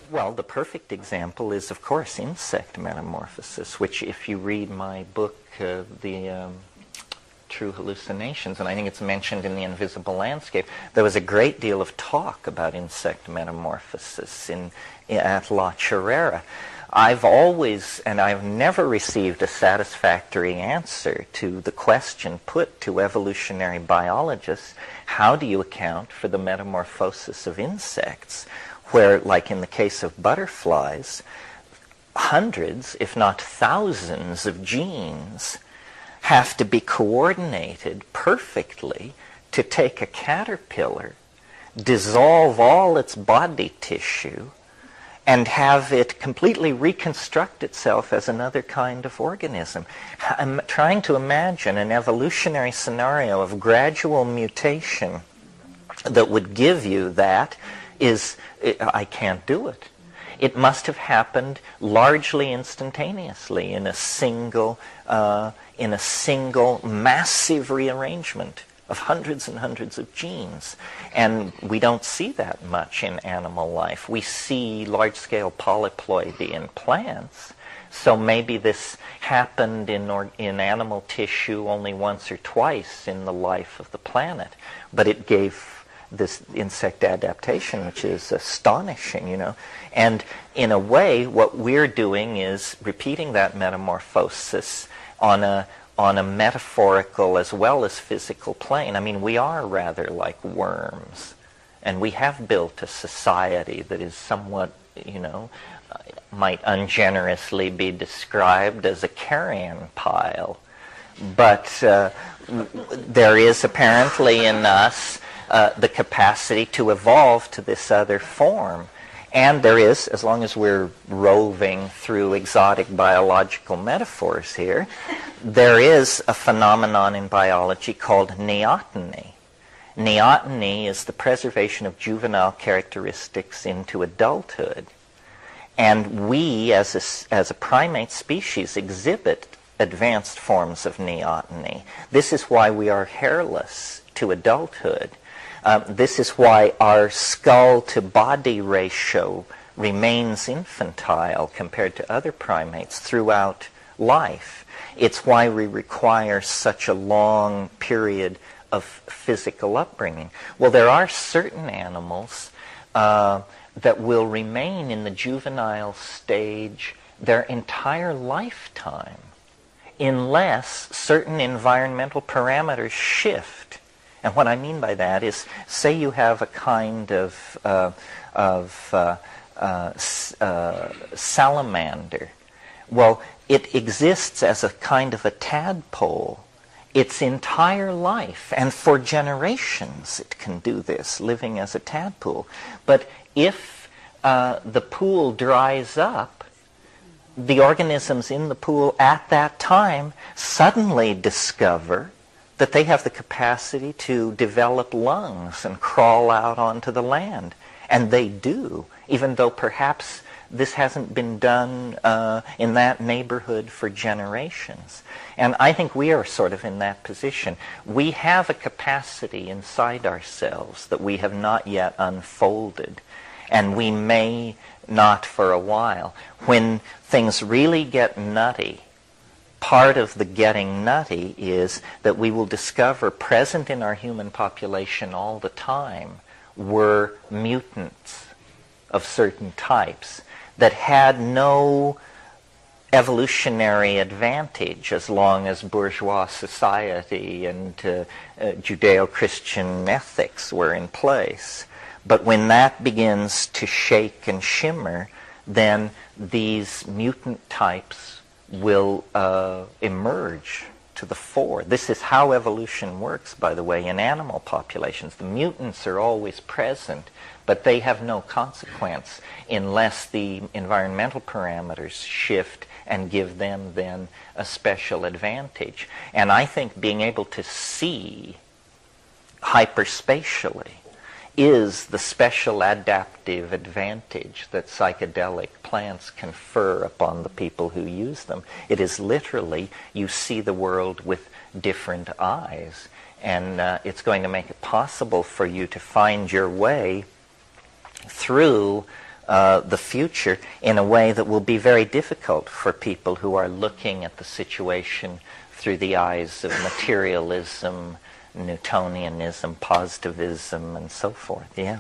Well, the perfect example is, of course, insect metamorphosis, which if you read my book, the True Hallucinations, and I think it's mentioned in The Invisible Landscape, there was a great deal of talk about insect metamorphosis at La Chorrera. I've always, and I've never received a satisfactory answer to the question put to evolutionary biologists, how do you account for the metamorphosis of insects, where, like in the case of butterflies, hundreds, if not thousands of genes have to be coordinated perfectly to take a caterpillar, dissolve all its body tissue, and have it completely reconstruct itself as another kind of organism. I'm trying to imagine an evolutionary scenario of gradual mutation that would give you that I can't do it. It must have happened largely instantaneously in a single massive rearrangement of hundreds and hundreds of genes. And we don't see that much in animal life. We see large-scale polyploidy in plants. So maybe this happened in animal tissue only once or twice in the life of the planet. But it gave this insect adaptation, which is astonishing, And in a way, what we're doing is repeating that metamorphosis on a metaphorical as well as physical plane. I mean, we are rather like worms, and we have built a society that is somewhat, might ungenerously be described as a carrion pile. But there is apparently in us the capacity to evolve to this other form. And there is, as long as we're roving through exotic biological metaphors here, there is a phenomenon in biology called neoteny. Neoteny is the preservation of juvenile characteristics into adulthood. And we, as a primate species, exhibit advanced forms of neoteny. This is why we are hairless to adulthood. This is why our skull-to-body ratio remains infantile compared to other primates throughout life. It's why we require such a long period of physical upbringing. Well, there are certain animals that will remain in the juvenile stage their entire lifetime unless certain environmental parameters shift. And what I mean by that is, say you have a kind of salamander. Well, it exists as a kind of a tadpole its entire life, and for generations it can do this, living as a tadpole. But if the pool dries up, the organisms in the pool at that time suddenly discover that they have the capacity to develop lungs and crawl out onto the land. And they do, even though perhaps this hasn't been done in that neighborhood for generations. And I think we are sort of in that position. We have a capacity inside ourselves that we have not yet unfolded, and we may not for a while. When things really get nutty, part of the getting nutty is that we will discover present in our human population all the time were mutants of certain types that had no evolutionary advantage as long as bourgeois society and Judeo-Christian ethics were in place. But when that begins to shake and shimmer, then these mutant types will emerge to the fore. This is how evolution works, by the way, in animal populations. The mutants are always present, but they have no consequence unless the environmental parameters shift and give them then a special advantage. And I think being able to see hyperspatially is the special adaptive advantage that psychedelic plants confer upon the people who use them. It is literally, you see the world with different eyes, and it's going to make it possible for you to find your way through the future in a way that will be very difficult for people who are looking at the situation through the eyes of materialism, Newtonianism, positivism, and so forth. Yeah.